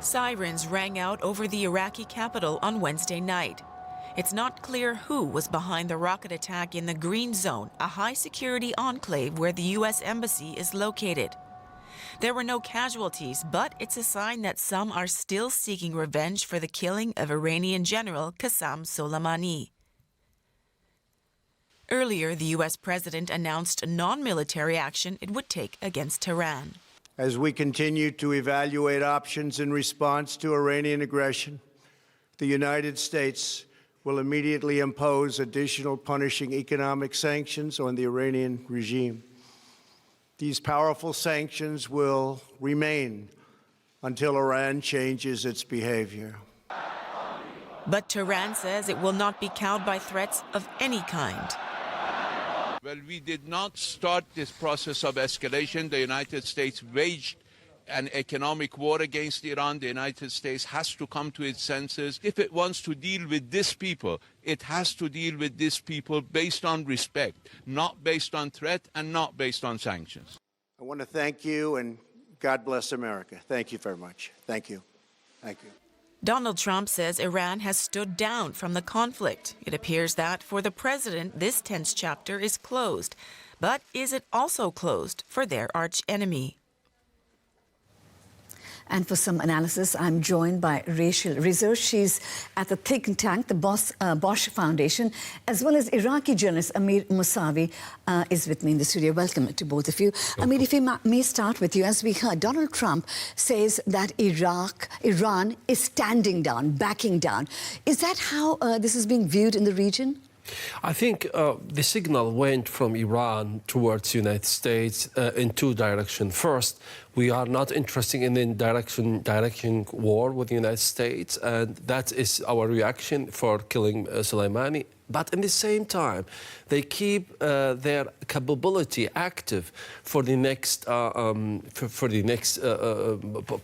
Sirens rang out over the Iraqi capital on Wednesday night. It's not clear who was behind the rocket attack in the Green Zone, a high-security enclave where the U.S. Embassy is located. There were no casualties, but it's a sign that some are still seeking revenge for the killing of Iranian General Qasem Soleimani. Earlier, the U.S. president announced non-military action it would take against Tehran. As we continue to evaluate options in response to Iranian aggression, the United States will immediately impose additional punishing economic sanctions on the Iranian regime. These powerful sanctions will remain until Iran changes its behavior. But Tehran says it will not be cowed by threats of any kind. Well, we did not start this process of escalation. The United States waged an economic war against Iran. The United States has to come to its senses. If it wants to deal with these people, it has to deal with these people based on respect, not based on threat and not based on sanctions. I want to thank you, and God bless America. Thank you very much. Thank you. Thank you. Donald Trump says Iran has stood down from the conflict. It appears that for the president, this tense chapter is closed. But is it also closed for their archenemy? And for some analysis, I'm joined by Rachel Rizzo. She's at the think tank, the Bosch Foundation, as well as Iraqi journalist Amir Mousavi is with me in the studio. Welcome to both of you. Amir, if we may start with you. As we heard, Donald Trump says that Iran is standing down, backing down. Is that how this is being viewed in the region? I think the signal went from Iran towards the United States in two directions. First, we are not interested in directing war with the United States, and that is our reaction for killing Soleimani. But at the same time, they keep their capability active for the next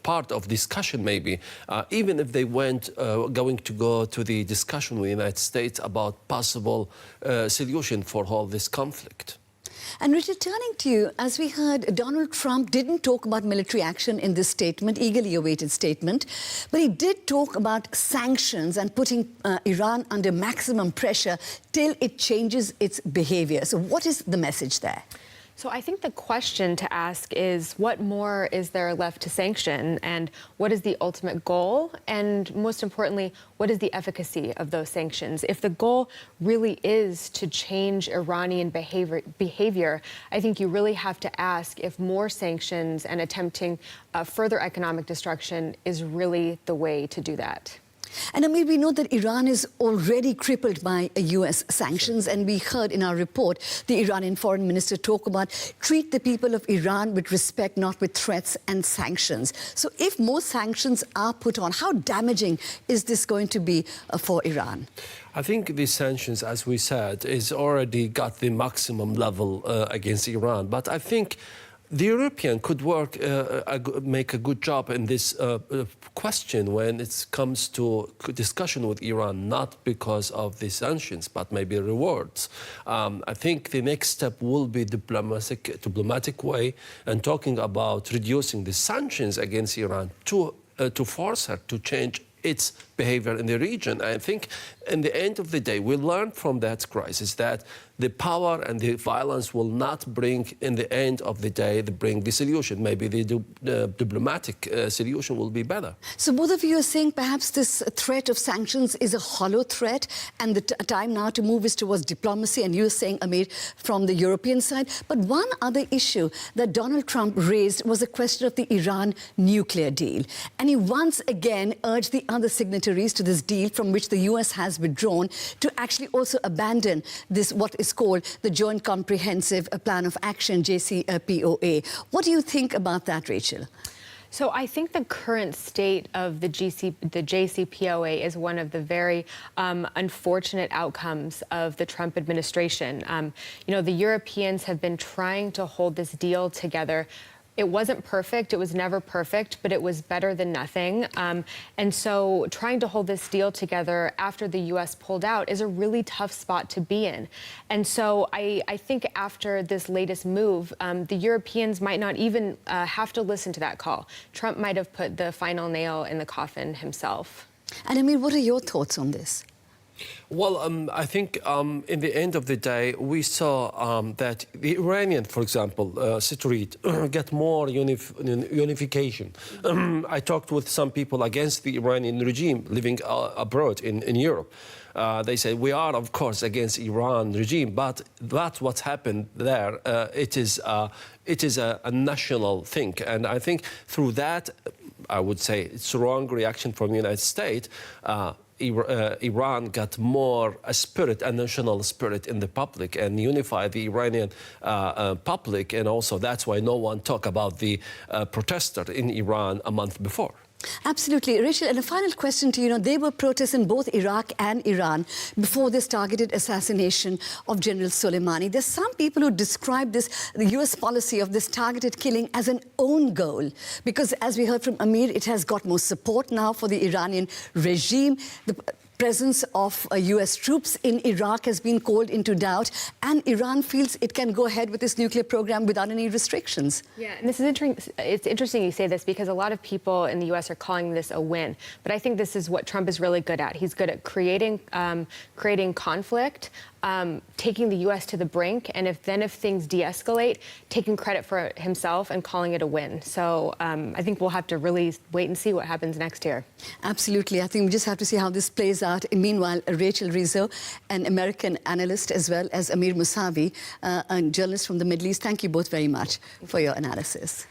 part of discussion, maybe. Even if they going to go to the discussion with the United States about possible solution for all this conflict. And Richard, turning to you, as we heard, Donald Trump didn't talk about military action in this statement, eagerly awaited statement, but he did talk about sanctions and putting Iran under maximum pressure till it changes its behavior. So what is the message there? So I think the question to ask is, what more is there left to sanction, and what is the ultimate goal? And most importantly, what is the efficacy of those sanctions? If the goal really is to change Iranian behavior, I think you really have to ask if more sanctions and attempting further economic destruction is really the way to do that. And I mean, we know that Iran is already crippled by U.S. sanctions, and we heard in our report the Iranian foreign minister talk about treat the people of Iran with respect, not with threats and sanctions. So if more sanctions are put on, how damaging is this going to be for Iran? I think these sanctions, as we said, is already got the maximum level against Iran. But I think the European could make a good job in this question when it comes to discussion with Iran, not because of the sanctions, but maybe rewards. I think the next step will be diplomatic way, and talking about reducing the sanctions against Iran to force her to change its behavior in the region. I think in the end of the day, we learned from that crisis that the power and the violence will not bring, in the end of the day, bring the solution. Maybe the diplomatic solution will be better. So both of you are saying perhaps this threat of sanctions is a hollow threat, and the time now to move is towards diplomacy, and you're saying, Amir, from the European side. But one other issue that Donald Trump raised was the question of the Iran nuclear deal. And he once again urged the other signatories to this deal, from which the U.S. has withdrawn, to actually also abandon this, what is called the Joint Comprehensive Plan of Action, JCPOA. What do you think about that, Rachel? So I think the current state of the JCPOA is one of the very unfortunate outcomes of the Trump administration. You know, the Europeans have been trying to hold this deal together It wasn't perfect. It was never perfect, but it was better than nothing. And so trying to hold this deal together after the U.S. pulled out is a really tough spot to be in. And so I think after this latest move, the Europeans might not even have to listen to that call. Trump might have put the final nail in the coffin himself. And Amir, what are your thoughts on this? Well, I think in the end of the day, we saw that the Iranian, for example, Street, get more unification. I talked with some people against the Iranian regime living abroad in Europe. They say, we are, of course, against Iran regime, but that's what's happened there. It is a national thing. And I think through that, I would say it's a wrong reaction from the United States. Iran got more a spirit, a national spirit in the public, and unified the Iranian public. And also that's why no one talked about the protester in Iran a month before. Absolutely. Rachel, and a final question to you. There were protests in both Iraq and Iran before this targeted assassination of General Soleimani. There's some people who describe this, the U.S. policy of this targeted killing, as an own goal. Because as we heard from Amir, it has got more support now for the Iranian regime. The presence of U.S. troops in Iraq has been called into doubt, and Iran feels it can go ahead with its nuclear program without any restrictions. Yeah, and this is interesting. It's interesting you say this, because a lot of people in the U.S. are calling this a win. But I think this is what Trump is really good at. He's good at creating conflict, taking the U.S. to the brink, and if things de-escalate, taking credit for it himself and calling it a win. So I think we'll have to really wait and see what happens next year. Absolutely. I think we just have to see how this plays out. Meanwhile, Rachel Rizzo, an American analyst, as well as Amir Musavi, a journalist from the Middle East, thank you both very much for your analysis.